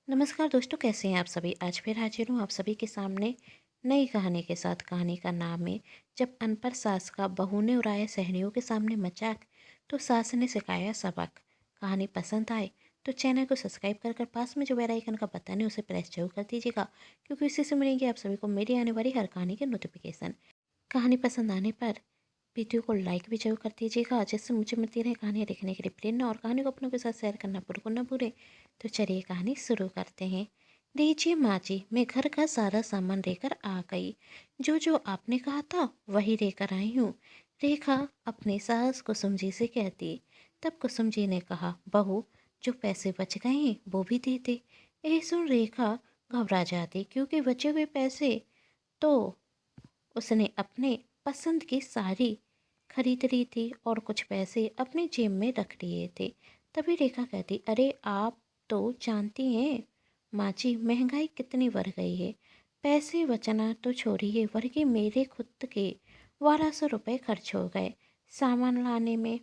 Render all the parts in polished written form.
नमस्कार दोस्तों, कैसे हैं आप सभी। आज फिर हाजिर हूँ आप सभी के सामने नई कहानी के साथ। कहानी का नाम है जब अनपढ़ सास का बहू ने उड़ाया सहरियों के सामने मजाक, तो सास ने सिखाया सबक। कहानी पसंद आए तो चैनल को सब्सक्राइब कर पास में जो बेल आइकन का बटन है उसे प्रेस जरूर कर दीजिएगा, क्योंकि इसी से मिलेंगे आप सभी को मेरी आने वाली हर कहानी के नोटिफिकेशन। कहानी पसंद आने पर वीडियो को लाइक भी जरूर कर दीजिएगा, जिससे मुझे मिलती रहे कहानियाँ देखने के लिए प्रेरणा, और कहानी को अपनों के साथ शेयर करना बिल्कुल ना भूलें। तो चलिए कहानी शुरू करते हैं। लीजिए माँ जी, मैं घर का सारा सामान लेकर आ गई। जो जो आपने कहा था वही लेकर आई हूँ, रेखा अपने सास कुसुम जी से कहती। तब कुसुम जी ने कहा, बहू जो पैसे बच गए हैं वो भी दे दे। यही सुन रेखा घबरा जाती, क्योंकि बचे हुए पैसे तो उसने अपने पसंद की साड़ी खरीद ली थी और कुछ पैसे अपने जेब में रख लिए थे। तभी रेखा कहती, अरे आप तो जानती हैं माँ जी, महंगाई कितनी बढ़ गई है। पैसे बचना तो छोड़िए, बल्कि मेरे खुद के 1200 रुपये खर्च हो गए सामान लाने में।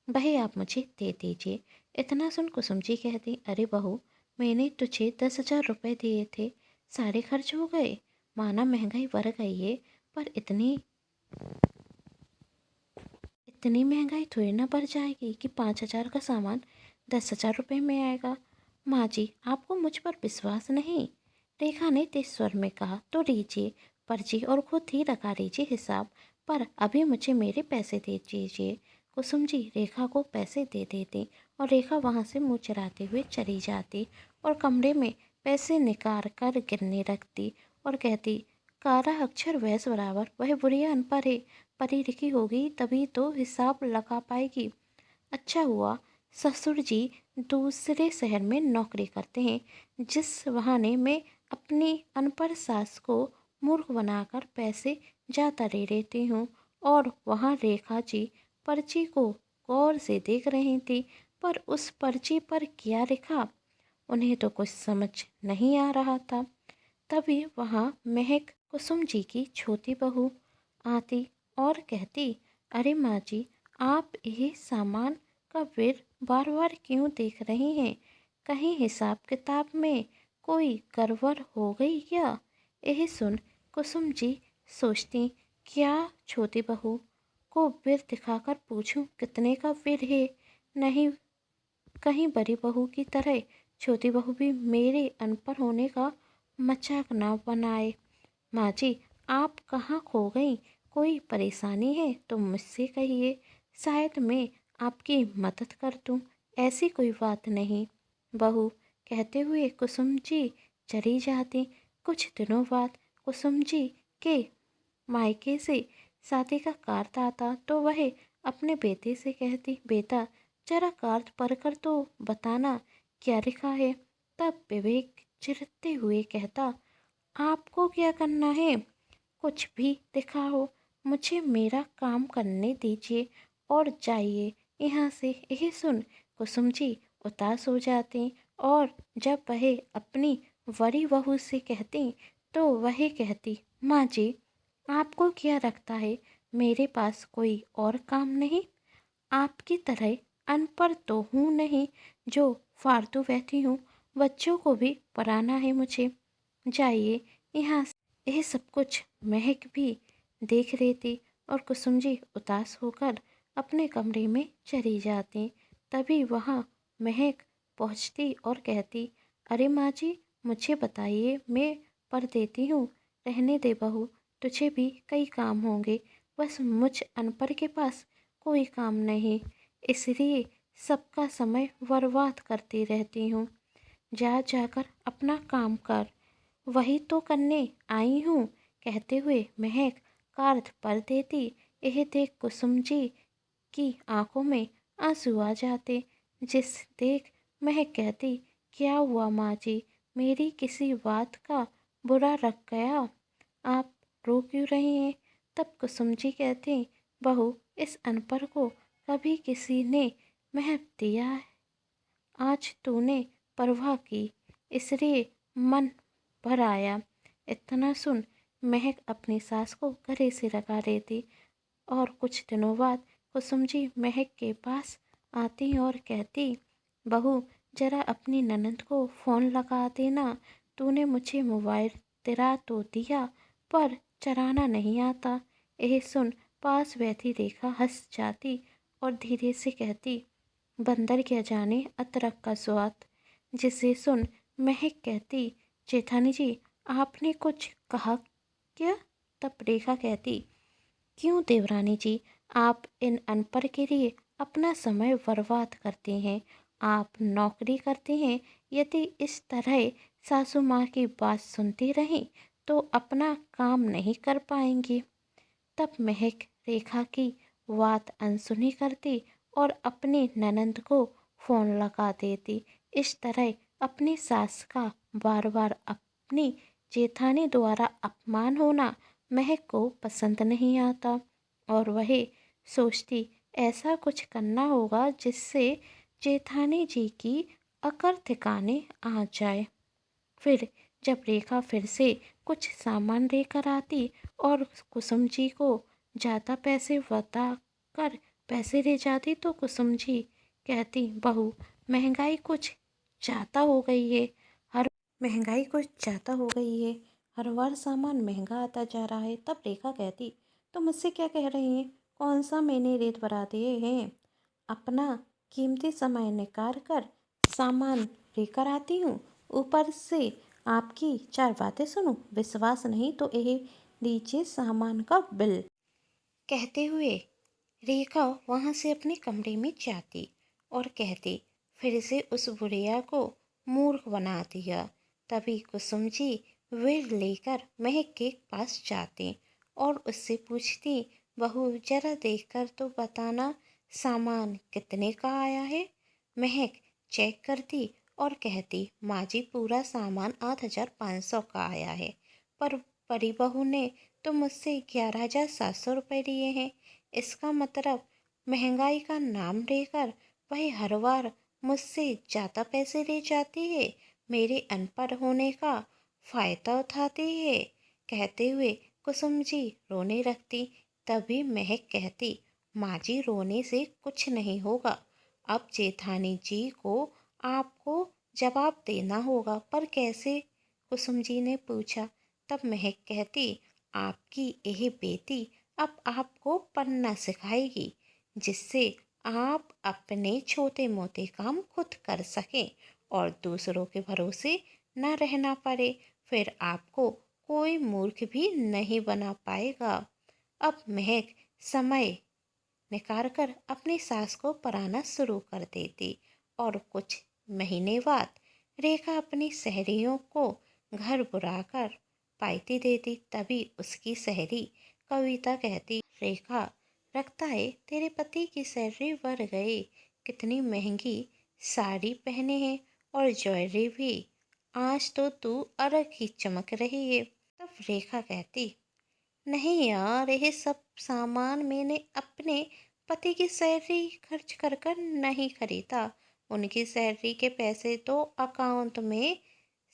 वही आप मुझे दे दीजिए। इतना सुन कुसुम जी कहती, अरे बहू, मैंने तुझे 10,000 रुपये दिए थे, सारे खर्च हो गए। माना महंगाई बढ़ गई है, पर इतनी इतनी महंगाई थोड़ी ना बढ़ जाएगी कि 5,000 का सामान 10,000 रुपये में आएगा। माँ जी, आपको मुझ पर विश्वास नहीं? रेखा ने तेज स्वर में कहा, तो लीजिए पर्ची और खुद ही लगा लीजिए हिसाब, पर अभी मुझे मेरे पैसे दे दीजिए। कुसुम जी रेखा को पैसे दे देती और रेखा वहाँ से मुँह चढ़ाते हुए चली जाती और कमरे में पैसे निकाल कर गिनने रखती और कहती, कारा अक्षर वैस बराबर, वह बुढ़िया अनपढ़ है, पढ़ी लिखी होगी तभी तो हिसाब लगा पाएगी। अच्छा हुआ ससुर जी दूसरे शहर में नौकरी करते हैं, जिस बहाने मैं अपनी अनपढ़ सास को मूर्ख बनाकर पैसे जाता ले लेती हूँ। और वहाँ रेखा जी पर्ची को गौर से देख रही थी, पर उस पर्ची पर क्या लिखा उन्हें तो कुछ समझ नहीं आ रहा था। तभी वहाँ महक कुसुम जी की छोटी बहू आती और कहती, अरे माँ जी, आप ये सामान का बिल बार बार क्यों देख रही हैं? कहीं हिसाब किताब में कोई गड़बड़ हो गई क्या? यही सुन कुसुम जी सोचती, क्या छोटी बहू को बिल दिखाकर पूछूं कितने का बिल है? नहीं, कहीं बड़ी बहू की तरह छोटी बहू भी मेरे अनपढ़ होने का मजाक ना बनाए। माँ जी, आप कहाँ खो गई? कोई परेशानी है तो मुझसे कहिए, शायद मैं आपकी मदद कर दूँ। ऐसी कोई बात नहीं, बहू, कहते हुए कुसुम जी चली जाती। कुछ दिनों बाद कुसुम जी के मायके से शादी का कार्ड आता तो वह अपने बेटे से कहती, बेटा जरा कार्ड पढ़कर तो बताना क्या लिखा है। तब विवेक चिढ़ते हुए कहता, आपको क्या करना है? कुछ भी दिखाओ, मुझे मेरा काम करने दीजिए और जाइए यहाँ से। यही सुन कुसुम जी उदास हो जाती और जब वह अपनी बड़ी बहू से कहती तो वह कहती, माँ जी, आपको क्या लगता है मेरे पास कोई और काम नहीं? आपकी तरह अनपढ़ तो हूँ नहीं जो फालतू बैठी हूँ, बच्चों को भी पढ़ाना है मुझे। जाइए यहाँ से। यह सब कुछ महक भी देख रही थी और कुसुम जी उदास होकर अपने कमरे में चली जाती। तभी वहाँ महक पहुँचती और कहती, अरे माँ जी, मुझे बताइए, मैं पढ़ देती हूँ। रहने दे बहू, तुझे भी कई काम होंगे, बस मुझ अनपढ़ के पास कोई काम नहीं, इसलिए सबका समय बर्बाद करती रहती हूँ। जा जाकर अपना काम कर, वही तो करने आई हूँ। कहते हुए महक कार्ड पढ़ देती। यह देख कुसुम जी की आंखों में आंसू आ जाते, जिस देख महक कहती, क्या हुआ माँ जी, मेरी किसी बात का बुरा लग गया? आप रो क्यों रही हैं? तब कुसुम जी कहती, बहू, इस अनपढ़ को कभी किसी ने महक दिया है? आज तूने परवाह की, इसलिए मन भर आया। इतना सुन महक अपनी सास को गले से लगा लेती और कुछ दिनों बाद कुसुम जी महक के पास आती और कहती, बहू, जरा अपनी ननद को फ़ोन लगा देना। तूने मुझे मोबाइल दिला तो दिया, पर चलाना नहीं आता। यह सुन पास बैठी रेखा हंस जाती और धीरे से कहती, बंदर क्या जाने अदरक का स्वाद। जिसे सुन महक कहती, जेठानी जी आपने कुछ कहा क्या? तब रेखा कहती, क्यों देवरानी जी, आप इन अनपढ़ के लिए अपना समय बर्बाद करते हैं। आप नौकरी करते हैं। यदि इस तरह सासू माँ की बात सुनती रहीं तो अपना काम नहीं कर पाएंगी। तब महक रेखा की बात अनसुनी करती और अपनी ननंद को फ़ोन लगा देती। इस तरह अपनी सास का बार बार अपनी जेठानी द्वारा अपमान होना महक को पसंद नहीं आता और वह सोचती ऐसा कुछ करना होगा जिससे जेठानी जी की अकड़ ठिकाने आ जाए। फिर जब रेखा फिर से कुछ सामान लेकर आती और कुसुम जी को ज़्यादा पैसे बता कर पैसे ले जाती तो कुसुम जी कहती, बहू महंगाई कुछ ज़्यादा हो गई है। हर महंगाई कुछ ज़्यादा हो गई है। हर बार सामान महंगा आता जा रहा है। तब रेखा कहती, तो मुझसे क्या कह रही हैं? कौन सा मैंने रेट बढ़ा दिए हैं? अपना कीमती समय निकाल कर सामान लेकर आती हूँ, ऊपर से आपकी चार बातें सुनूं। विश्वास नहीं तो यह लीजिए सामान का बिल। कहते हुए रेखा वहाँ से अपने कमरे में जाती और कहती, फिर से उस बुढ़िया को मूर्ख बना दिया। तभी कुसुम जी बिल लेकर महक के पास जाती और उससे पूछती, बहू जरा देखकर तो बताना सामान कितने का आया है। महक चेक करती और कहती, माँ जी पूरा सामान 8,500 का आया है, पर परी बहू ने तो मुझसे 11,700 रुपये लिए हैं। इसका मतलब महंगाई का नाम लेकर वह हर बार मुझसे ज़्यादा पैसे ले जाती है। मेरे अनपढ़ होने का फ़ायदा उठाती है। कहते हुए कुसुम जी रोने लगती। तभी महक कहती, माँ जी रोने से कुछ नहीं होगा। अब जेठानी जी को आपको जवाब देना होगा। पर कैसे? कुसुम जी ने पूछा। तब महक कहती, आपकी यह बेटी अब आपको पढ़ना सिखाएगी, जिससे आप अपने छोटे मोटे काम खुद कर सकें और दूसरों के भरोसे न रहना पड़े। फिर आपको कोई मूर्ख भी नहीं बना पाएगा। अब महक समय निकाल कर अपनी सास को पढ़ाना शुरू कर देती और कुछ महीने बाद रेखा अपनी सहेलियों को घर बुलाकर पार्टी देती। तभी उसकी सहेली कविता कहती, रेखा लगता है तेरे पति की सैलरी बढ़ गई। कितनी महंगी साड़ी पहने हैं और ज्वेलरी भी। आज तो तू अलग ही चमक रही है। तब रेखा कहती, नहीं यार, यह सब सामान मैंने अपने पति की सैलरी खर्च कर कर नहीं खरीदा। उनकी सैलरी के पैसे तो अकाउंट में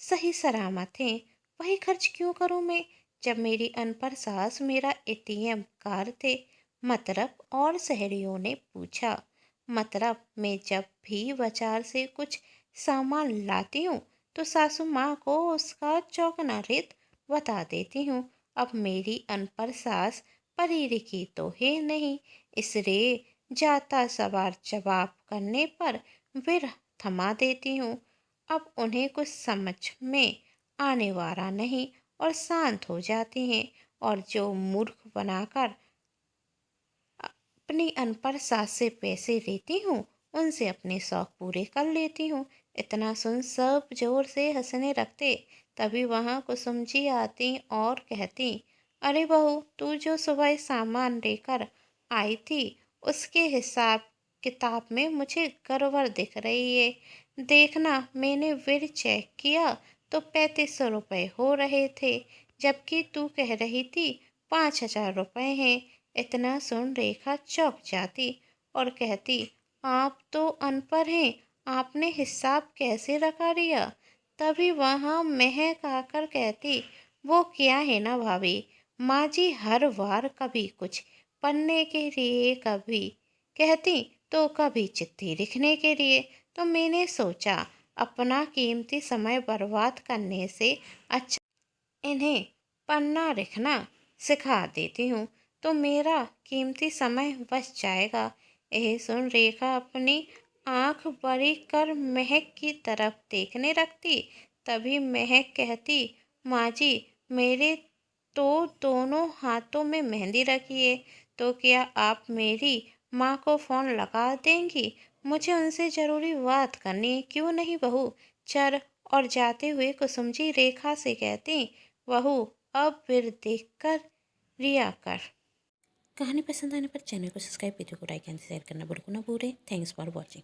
सही सलामत हैं। वही खर्च क्यों करूं मैं, जब मेरी अनपढ़ सास मेरा एटीएम कार्ड थे। मतलब? और सहेलियों ने पूछा। मतलब मैं जब भी बाजार से कुछ सामान लाती हूँ तो सासू माँ को उसका चौगुना रेट बता देती हूँ। अब मेरी अनपढ़ सास पढ़ी लिखी तो है नहीं, इसलिए जाता सवार जवाब करने पर फिर थमा देती हूँ। अब उन्हें कुछ समझ में आने वाला नहीं और शांत हो जाती हैं और जो मूर्ख बनाकर अपनी अनपढ़ सास से पैसे लेती हूँ उनसे अपने शौक पूरे कर लेती हूँ। इतना सुन सब जोर से हंसने लगते। तभी वहाँ कुसुम जी आती और कहती, अरे बहू तू जो सुबह सामान लेकर आई थी उसके हिसाब किताब में मुझे गड़बड़ दिख रही है। देखना मैंने बिल चेक किया तो 3500 रुपये हो रहे थे, जबकि तू कह रही थी 5,000 रुपये हैं। इतना सुन रेखा चौंक जाती और कहती, आप तो अनपढ़ हैं, आपने हिसाब कैसे लगा लिया? तभी वहाँ महक आकर कहती, वो क्या है ना भाभी, माँ जी हर बार कभी कुछ पढ़ने के लिए, कभी कहती तो कभी चिट्ठी लिखने के लिए। तो मैंने सोचा अपना कीमती समय बर्बाद करने से अच्छा इन्हें पन्ना लिखना सिखा देती हूँ तो मेरा कीमती समय बच जाएगा। यह सुन रेखा अपनी आंख बड़ी कर महक की तरफ देखने लगती। तभी महक कहती, माँ जी, मेरे तो दोनों हाथों में मेहंदी रखी है, तो क्या आप मेरी माँ को फ़ोन लगा देंगी? मुझे उनसे ज़रूरी बात करनी है। क्यों नहीं बहू, चल। और जाते हुए कुसुम जी रेखा से कहती, बहू अब फिर देख कर रिया कर। कहानी पसंद आने पर चैनल को सब्सक्राइब, वीडियो को लाइक एंड शेयर करना बिल्कुल ना भूलें। Thanks for watching.